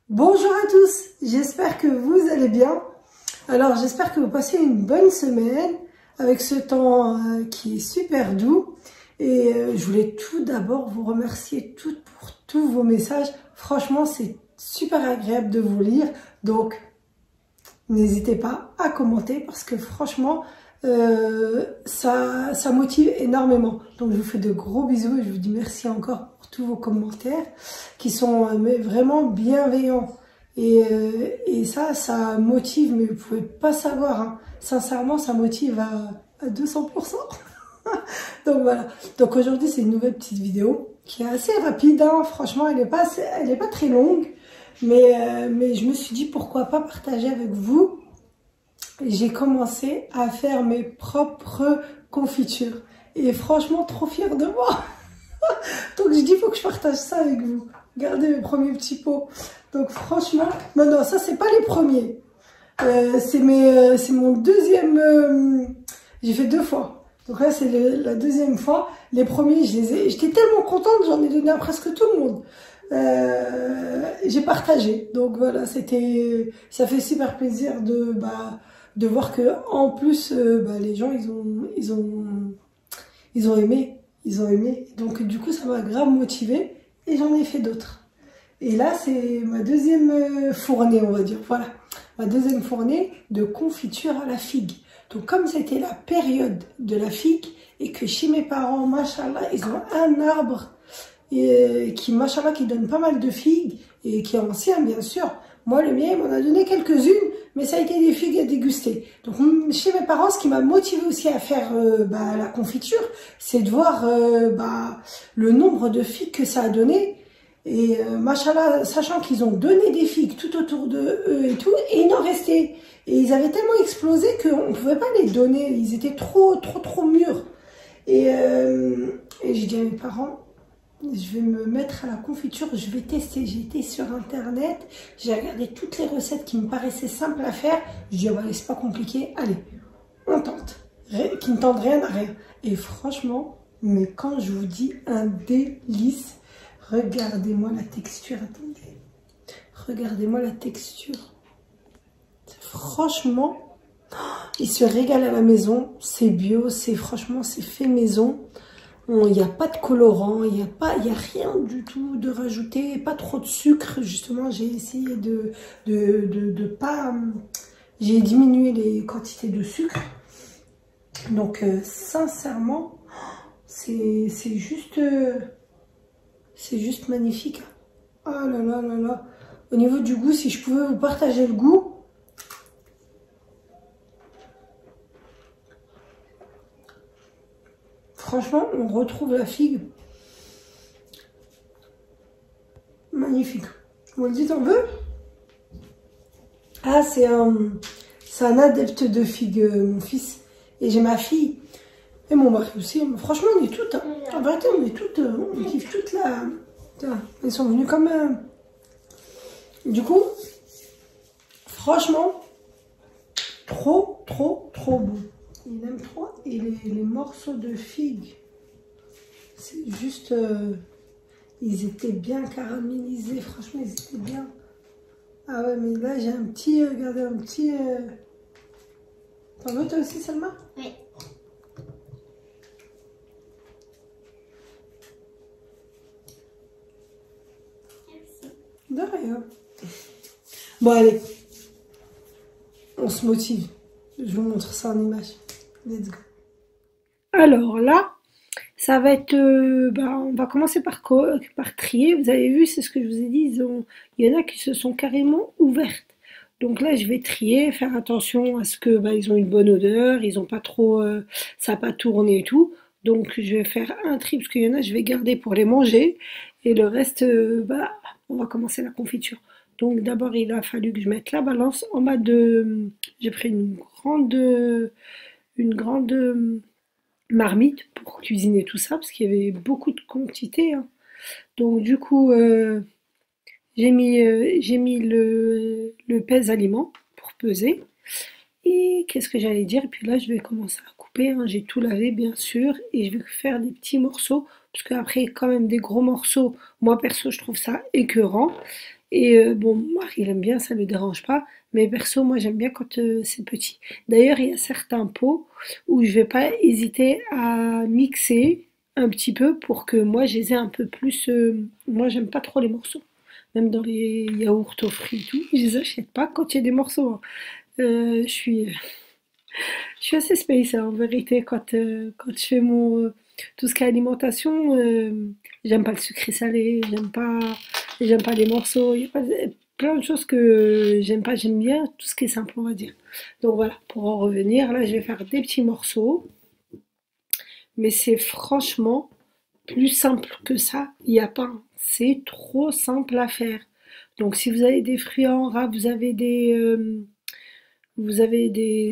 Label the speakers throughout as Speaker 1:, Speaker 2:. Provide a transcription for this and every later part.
Speaker 1: Bonjour à tous, j'espère que vous allez bien. Alors j'espère que vous passez une bonne semaine avec ce temps qui est super doux. Et je voulais tout d'abord vous remercier toutes pour tous vos messages. Franchement, c'est super agréable de vous lire. Donc n'hésitez pas à commenter parce que franchement, ça motive énormément. Donc je vous fais de gros bisous et je vous dis merci encore pour tous vos commentaires qui sont vraiment bienveillants. Et ça motive, mais vous pouvez pas savoir, hein. Sincèrement, ça motive à 200%. Donc voilà. Donc aujourd'hui, c'est une nouvelle petite vidéo qui est assez rapide, hein. Franchement, elle est pas très longue. Mais je me suis dit pourquoi pas partager avec vous. J'ai commencé à faire mes propres confitures. Et franchement, trop fière de moi. Donc je dis, il faut que je partage ça avec vous. Regardez mes premiers petits pots. Donc franchement, non, ça c'est pas les premiers. C'est mon deuxième. J'ai fait 2 fois. Donc là c'est la deuxième fois. Les premiers, j'étais tellement contente, j'en ai donné à presque tout le monde. J'ai partagé. Donc voilà, ça fait super plaisir de voir que en plus les gens ils ont aimé. Ils ont aimé. Donc du coup, ça m'a grave motivée et j'en ai fait d'autres. Et là, c'est ma deuxième fournée, on va dire. Voilà, ma deuxième fournée de confiture à la figue. Donc comme c'était la période de la figue et que chez mes parents, machallah, ils ont un arbre machallah, qui donne pas mal de figues et qui est ancien, bien sûr. Moi, le mien, il m'en a donné quelques-unes, mais ça a été des figues à déguster. Donc, chez mes parents, ce qui m'a motivé aussi à faire la confiture, c'est de voir le nombre de figues que ça a donné. Et machallah, sachant qu'ils ont donné des figues tout autour de eux et tout, et il en restait. Et ils avaient tellement explosé qu'on ne pouvait pas les donner. Ils étaient trop mûrs. Et j'ai dit à mes parents, je vais me mettre à la confiture, je vais tester. J'ai été sur internet, j'ai regardé toutes les recettes qui me paraissaient simples à faire. Je dis, oh bah, c'est pas compliqué, allez, on tente. Qui ne tente rien à rien. Et franchement, mais quand je vous dis un délice, regardez-moi la texture, attendez. Regardez-moi la texture. Franchement, ils se régalent à la maison, c'est bio, franchement, c'est fait maison. Il n'y a pas de colorant, il n'y a rien du tout de rajouté, pas trop de sucre. Justement, j'ai essayé de pas... J'ai diminué les quantités de sucre. Donc, sincèrement, c'est juste magnifique. Oh là là là là. Au niveau du goût, si je pouvais vous partager le goût... Franchement, on retrouve la figue. Magnifique. Vous le dites, on veut? Ah, c'est un adepte de figue, mon fils. Et j'ai ma fille. Et mon mari aussi. Franchement, on est toutes. Hein. En vérité, on est toutes. On kiffe toutes là. Ils sont venus comme... Du coup, franchement, trop bon. Il aime trop. Et les morceaux de figues, c'est juste... ils étaient bien caramélisés. Franchement, ils étaient bien. Ah ouais, mais là, j'ai un petit... regardez, un petit... T'en veux toi aussi, Salma?
Speaker 2: Oui. Merci.
Speaker 1: De rien. Bon, allez. On se motive. Je vous montre ça en image. Let's go. Alors là, ça va être... on va commencer par trier. Vous avez vu, c'est ce que je vous ai dit. Il y en a qui se sont carrément ouvertes. Donc là, je vais trier, faire attention à ce que ils ont une bonne odeur. Ils ont pas trop... ça n'a pas tourné et tout. Donc je vais faire un tri, parce qu'il y en a, je vais garder pour les manger. Et le reste, on va commencer la confiture. Donc d'abord, il a fallu que je mette la balance en bas de... J'ai pris une grande marmite pour cuisiner tout ça, parce qu'il y avait beaucoup de quantité. Hein. Donc du coup, j'ai mis le pèse-aliment pour peser. Et qu'est-ce que j'allais dire? Et puis là, je vais commencer à couper. Hein. J'ai tout lavé, bien sûr. Et je vais faire des petits morceaux. Parce qu'après, quand même, des gros morceaux, moi, perso, je trouve ça écœurant. Et bon, mon mari il aime bien, ça ne le dérange pas. Mais perso, moi j'aime bien quand c'est petit. D'ailleurs, il y a certains pots où je vais pas hésiter à mixer un petit peu pour que moi je les ai un peu plus. Moi j'aime pas trop les morceaux. Même dans les yaourts aux fruits et tout, je les achète pas quand il y a des morceaux, hein. Je suis, je suis assez space hein, en vérité quand je fais tout ce qui est alimentation. J'aime pas le sucré salé, j'aime pas les morceaux. Il y a pas, plein de choses que j'aime pas. J'aime bien tout ce qui est simple, on va dire. Donc voilà, pour en revenir, là je vais faire des petits morceaux, mais c'est franchement plus simple que ça. Il n'y a pas, hein. C'est trop simple à faire. Donc si vous avez des fruits en rab, vous avez des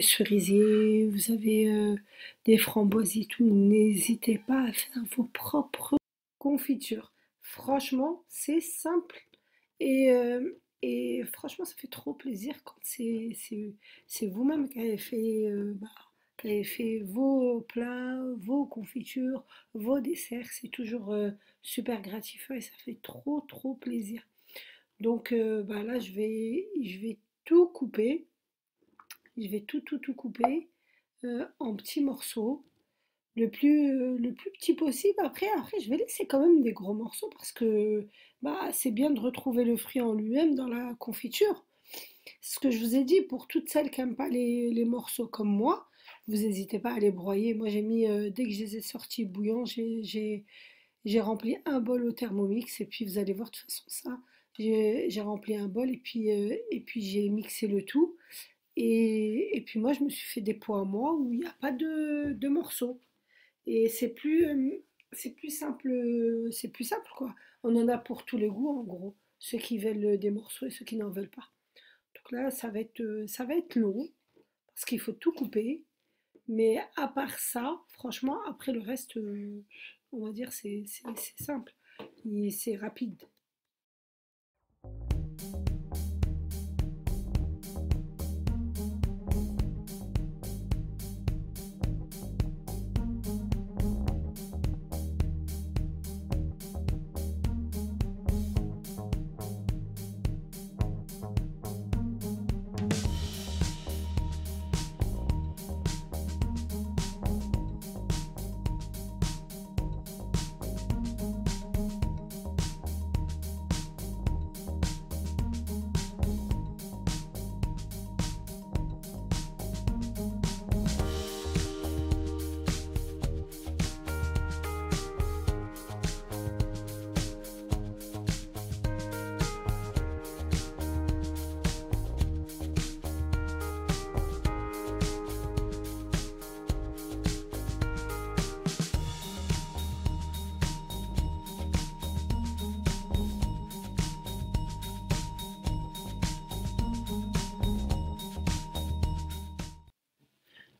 Speaker 1: cerisiers, vous avez des framboises et tout, n'hésitez pas à faire vos propres confitures. Franchement, c'est simple et franchement, ça fait trop plaisir quand c'est vous-même qui avez fait vos plats, vos confitures, vos desserts. C'est toujours super gratifiant et ça fait trop plaisir. Donc là, je vais tout couper. Je vais tout couper en petits morceaux, le plus petit possible. Après, je vais laisser quand même des gros morceaux parce que c'est bien de retrouver le fruit en lui-même dans la confiture. C'est ce que je vous ai dit pour toutes celles qui n'aiment pas les morceaux comme moi. Vous n'hésitez pas à les broyer. Moi, j'ai mis, dès que je les ai sortis bouillants, j'ai rempli un bol au Thermomix et puis vous allez voir de toute façon ça. J'ai rempli un bol et puis j'ai mixé le tout. Et puis moi, je me suis fait des pots à moi où il n'y a pas de morceaux. Et c'est plus simple, c'est plus simple quoi. On en a pour tous les goûts en gros. Ceux qui veulent des morceaux et ceux qui n'en veulent pas. Donc là, ça va être long parce qu'il faut tout couper. Mais à part ça, franchement, après le reste, on va dire c'est simple. C'est rapide.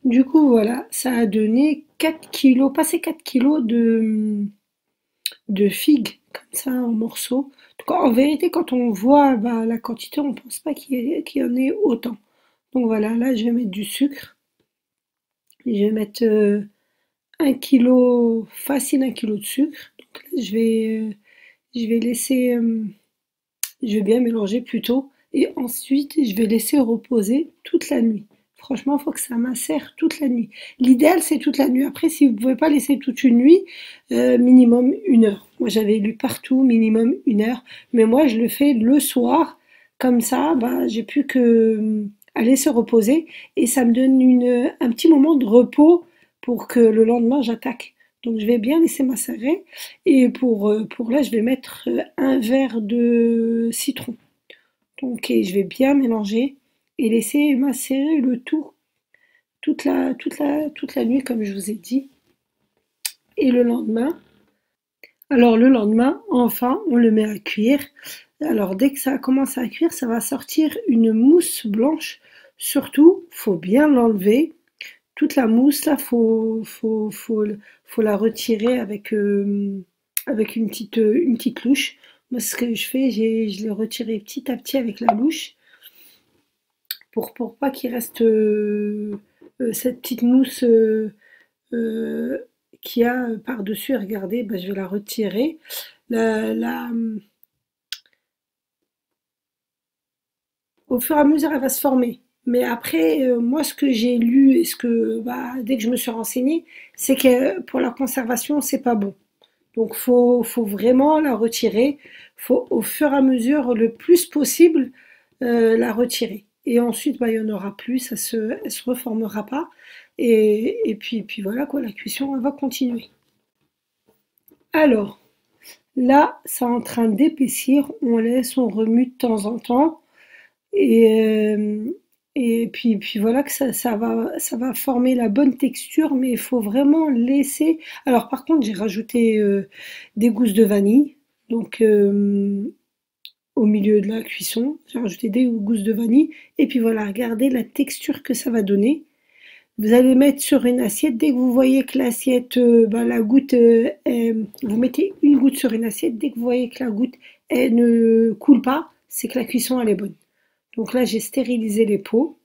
Speaker 1: Du coup, voilà, ça a donné 4 kilos, passé 4 kilos de figues, comme ça, en morceaux. Donc, en vérité, quand on voit la quantité, on pense pas qu'il y en ait autant. Donc voilà, là, je vais mettre du sucre. Je vais mettre 1 kilo, facile 1 kilo de sucre. Donc là, je vais laisser, je vais bien mélanger plutôt. Et ensuite, je vais laisser reposer toute la nuit. Franchement, il faut que ça macère toute la nuit. L'idéal, c'est toute la nuit. Après, si vous ne pouvez pas laisser toute une nuit, minimum 1 heure. Moi, j'avais lu partout, minimum 1 heure. Mais moi, je le fais le soir. Comme ça, j'ai plus que aller se reposer. Et ça me donne un petit moment de repos pour que le lendemain, j'attaque. Donc, je vais bien laisser macérer. Et pour là, je vais mettre un verre de citron. Donc, et je vais bien mélanger et laisser macérer le tout toute la nuit, comme je vous ai dit. Et le lendemain, alors le lendemain, enfin, on le met à cuire. Alors, dès que ça commence à cuire, ça va sortir une mousse blanche. Surtout, faut bien l'enlever. Toute la mousse, là, faut la retirer avec une petite louche. Moi, ce que je fais, je l'ai retiré petit à petit avec la louche pour pas qu'il reste cette petite mousse euh, qu'il y a par-dessus. Regardez, je vais la retirer. La, la, au fur et à mesure, elle va se former. Mais après, moi, ce que j'ai lu et dès que je me suis renseignée, c'est que pour la conservation, c'est pas bon. Donc, faut vraiment la retirer. Faut au fur et à mesure, le plus possible, la retirer. Et ensuite, bah, il y en aura plus, elle se reformera pas. Et puis voilà quoi, la cuisson, elle va continuer. Alors, là, c'est en train d'épaissir. On laisse, on remue de temps en temps. Et, et puis voilà que ça va former la bonne texture, mais il faut vraiment laisser. Alors par contre, j'ai rajouté des gousses de vanille, donc au milieu de la cuisson, j'ai rajouté des gousses de vanille. Et puis voilà, regardez la texture que ça va donner. Vous allez mettre sur une assiette. Dès que vous voyez que l'assiette, la goutte, vous mettez une goutte sur une assiette. Dès que vous voyez que la goutte elle ne coule pas, c'est que la cuisson elle est bonne. Donc là, j'ai stérilisé les pots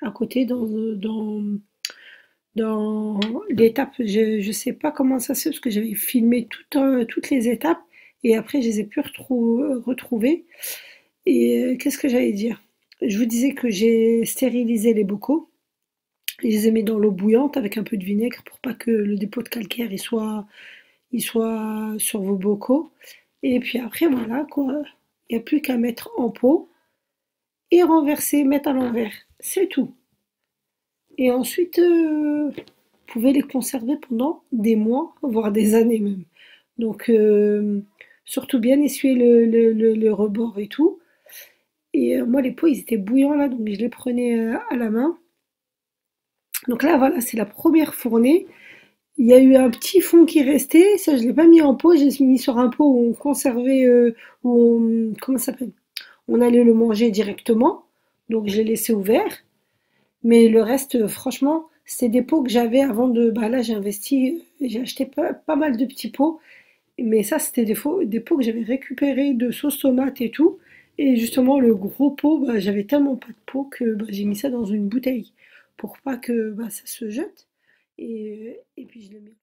Speaker 1: à côté dans l'étape. Je ne sais pas comment ça se fait parce que j'avais filmé toutes les étapes et après, je les ai pu retrouver. Et qu'est-ce que j'allais dire? Je vous disais que j'ai stérilisé les bocaux. Je les ai mis dans l'eau bouillante avec un peu de vinaigre pour pas que le dépôt de calcaire il soit sur vos bocaux. Et puis après, voilà quoi. Il n'y a plus qu'à mettre en pot et renverser, mettre à l'envers. C'est tout. Et ensuite, vous pouvez les conserver pendant des mois, voire des années même. Donc, surtout bien essuyer le rebord et tout. Et moi, les pots, ils étaient bouillants là, donc je les prenais à la main. Donc là, voilà, c'est la première fournée. Il y a eu un petit fond qui restait, ça je l'ai pas mis en pot, j'ai mis sur un pot où on conservait, comment ça s'appelle? On allait le manger directement, donc je l'ai laissé ouvert. Mais le reste, franchement, c'est des pots que j'avais avant bah là j'ai investi, j'ai acheté pas mal de petits pots, mais ça c'était des pots que j'avais récupérés de sauce tomate et tout. Et justement le gros pot, bah, j'avais tellement pas de pot que bah, j'ai mis ça dans une bouteille pour pas que bah, ça se jette. Et puis je le mets.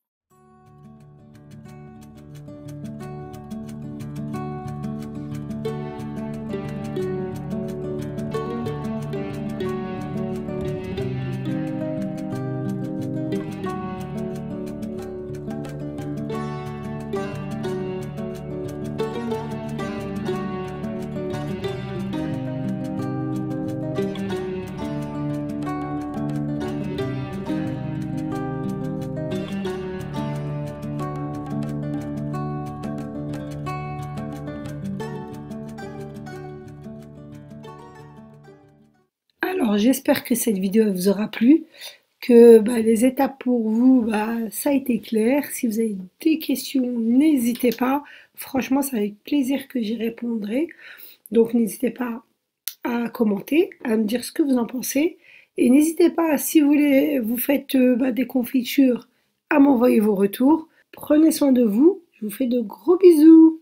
Speaker 1: Alors j'espère que cette vidéo vous aura plu, que bah, les étapes pour vous, bah, ça a été clair. Si vous avez des questions, n'hésitez pas. Franchement, c'est avec plaisir que j'y répondrai. Donc n'hésitez pas à commenter, à me dire ce que vous en pensez. Et n'hésitez pas, si vous voulez, vous faites bah, des confitures, à m'envoyer vos retours. Prenez soin de vous. Je vous fais de gros bisous.